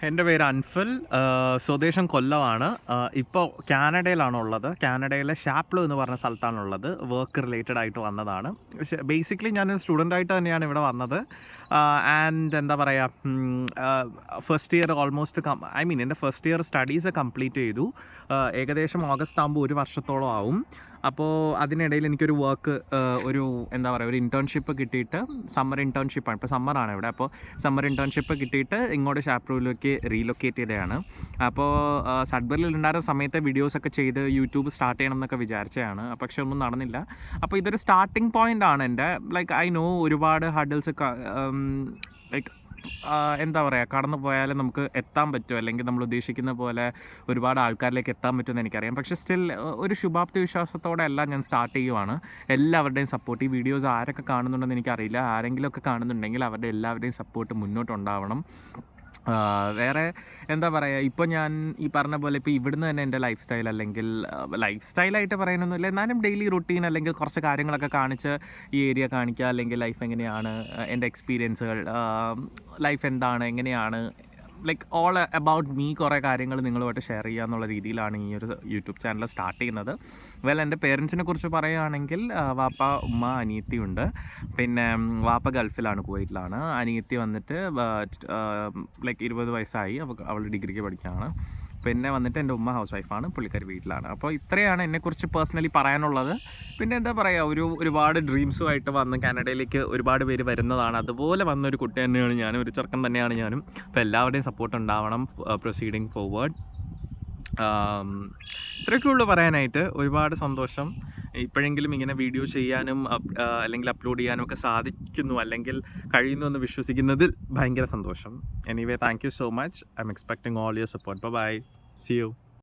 എൻ്റെ പേര് അൻഫൽ. സ്വദേശം കൊല്ലമാണ്. ഇപ്പോൾ കാനഡയിലാണുള്ളത്. കാനഡയിലെ ഷാപ്ലോ എന്ന് പറഞ്ഞ സ്ഥലത്താണുള്ളത്. വർക്ക് റിലേറ്റഡ് ആയിട്ട് വന്നതാണ്. പക്ഷേ ബേസിക്കലി ഞാനൊരു സ്റ്റുഡൻ്റായിട്ട് തന്നെയാണ് ഇവിടെ വന്നത്. ആൻഡ് എന്താ പറയുക, ഫസ്റ്റ് ഇയർ ഓൾമോസ്റ്റ് എൻ്റെ ഫസ്റ്റ് ഇയർ സ്റ്റഡീസ് കംപ്ലീറ്റ് ചെയ്തു. ഏകദേശം ഓഗസ്റ്റ് ആകുമ്പോൾ 1 വർഷത്തോളം ആവും. അപ്പോൾ അതിനിടയിൽ എനിക്കൊരു വർക്ക്, ഒരു എന്താ പറയുക, ഒരു ഇൻറ്റേൺഷിപ്പ് കിട്ടിയിട്ട്, സമ്മർ ഇൻറ്റേൺഷിപ്പാണ്. ഇപ്പോൾ സമ്മറാണ് ഇവിടെ. അപ്പോൾ സമ്മർ ഇൻറ്റേൺഷിപ്പ് കിട്ടിയിട്ട് ഇങ്ങോട്ട് ഷാപ്രൂവിലേക്ക് റീലൊക്കേറ്റ് ചെയ്തതാണ്. അപ്പോൾ സഡ്ബറിൽ ഉണ്ടായിരുന്ന സമയത്ത് വീഡിയോസൊക്കെ ചെയ്ത് യൂട്യൂബ് സ്റ്റാർട്ട് ചെയ്യണം എന്നൊക്കെ വിചാരിച്ചതാണ്. പക്ഷെ ഒന്നും നടന്നില്ല. അപ്പോൾ ഇതൊരു സ്റ്റാർട്ടിങ് പോയിൻ്റ് ആണ് എൻ്റെ. ലൈക്ക് ഐ നോ ഒരുപാട് ഹഡിൽസ് ലൈക്ക് എന്താ പറയുക, കടന്നു പോയാലും നമുക്ക് എത്താൻ പറ്റും, അല്ലെങ്കിൽ നമ്മൾ ഉദ്ദേശിക്കുന്ന പോലെ ഒരുപാട് ആൾക്കാരിലേക്ക് എത്താൻ പറ്റുമെന്ന് എനിക്കറിയാം. പക്ഷേ സ്റ്റിൽ ഒരു ശുഭാപ്തി വിശ്വാസത്തോടെ എല്ലാം ഞാൻ സ്റ്റാർട്ട് ചെയ്യുവാണ്. എല്ലാവരുടെയും സപ്പോർട്ട്, ഈ വീഡിയോസ് ആരൊക്കെ കാണുന്നുണ്ടെന്ന് എനിക്കറിയില്ല. ആരെങ്കിലുമൊക്കെ കാണുന്നുണ്ടെങ്കിൽ അവരുടെ എല്ലാവരുടെയും സപ്പോർട്ട് മുന്നോട്ടുണ്ടാവണം. വേറെ എന്താ പറയുക, ഇപ്പോൾ ഞാൻ ഈ പറഞ്ഞ പോലെ ഇപ്പോൾ ഇവിടുന്ന് തന്നെ എൻ്റെ ലൈഫ് സ്റ്റൈൽ, അല്ലെങ്കിൽ ലൈഫ് സ്റ്റൈലായിട്ട് പറയാനൊന്നുമില്ല, എന്നാലും ഡെയിലി റുട്ടീൻ അല്ലെങ്കിൽ കുറച്ച് കാര്യങ്ങളൊക്കെ കാണിച്ച് ഈ ഏരിയ കാണിക്കുക, അല്ലെങ്കിൽ ലൈഫ് എങ്ങനെയാണ്, എൻ്റെ എക്സ്പീരിയൻസുകൾ, ലൈഫ് എന്താണ്, എങ്ങനെയാണ്, ലൈക്ക് ഓൾ അബൌട്ട് മീ, കുറേ കാര്യങ്ങൾ നിങ്ങളുമായിട്ട് ഷെയർ ചെയ്യുക എന്നുള്ള രീതിയിലാണ് ഈ ഒരു യൂട്യൂബ് ചാനൽ സ്റ്റാർട്ട് ചെയ്യുന്നത്. എൻ്റെ പേരൻസിനെ കുറിച്ച് പറയുകയാണെങ്കിൽ വാപ്പ, ഉമ്മ, അനിയത്തി ഉണ്ട്. പിന്നെ വാപ്പ ഗൾഫിലാണ്, കുവൈറ്റിലാണ്. അനിയത്തി വന്നിട്ട് ലൈക്ക് 20 വയസ്സായി, അവൾ ഡിഗ്രിക്ക് പഠിക്കുകയാണ്. പിന്നെ വന്നിട്ട് എൻ്റെ ഉമ്മ ഹൗസ് വൈഫാണ്, പുള്ളിക്കാരി വീട്ടിലാണ്. അപ്പോൾ ഇത്രയാണ് എന്നെക്കുറിച്ച് പേഴ്സണലി പറയാനുള്ളത്. പിന്നെ എന്താ പറയുക, ഒരുപാട് ഡ്രീംസുമായിട്ട് വന്ന് കാനഡയിലേക്ക് ഒരുപാട് പേര് വരുന്നതാണ്. അതുപോലെ വന്നൊരു കുട്ടി തന്നെയാണ് ഞാനും, ഒരു ചെറുക്കൻ തന്നെയാണ് ഞാനും. അപ്പോൾ എല്ലാവരുടെയും സപ്പോർട്ട് ഉണ്ടാവണം പ്രൊസീഡിങ് ഫോർവേഡ്. ഇത്രയൊക്കെ ഉള്ളൂ പറയാനായിട്ട്. ഒരുപാട് സന്തോഷം. ഇപ്പോഴെങ്കിലും ഇങ്ങനെ വീഡിയോ ചെയ്യാനും അല്ലെങ്കിൽ അപ്ലോഡ് ചെയ്യാനും ഒക്കെ സാധിക്കുന്നു, അല്ലെങ്കിൽ കഴിയുന്നു എന്ന് വിശ്വസിക്കുന്നതിൽ ഭയങ്കര സന്തോഷം. Anyway, thank you so much. I'm expecting all your support. Bye. See U.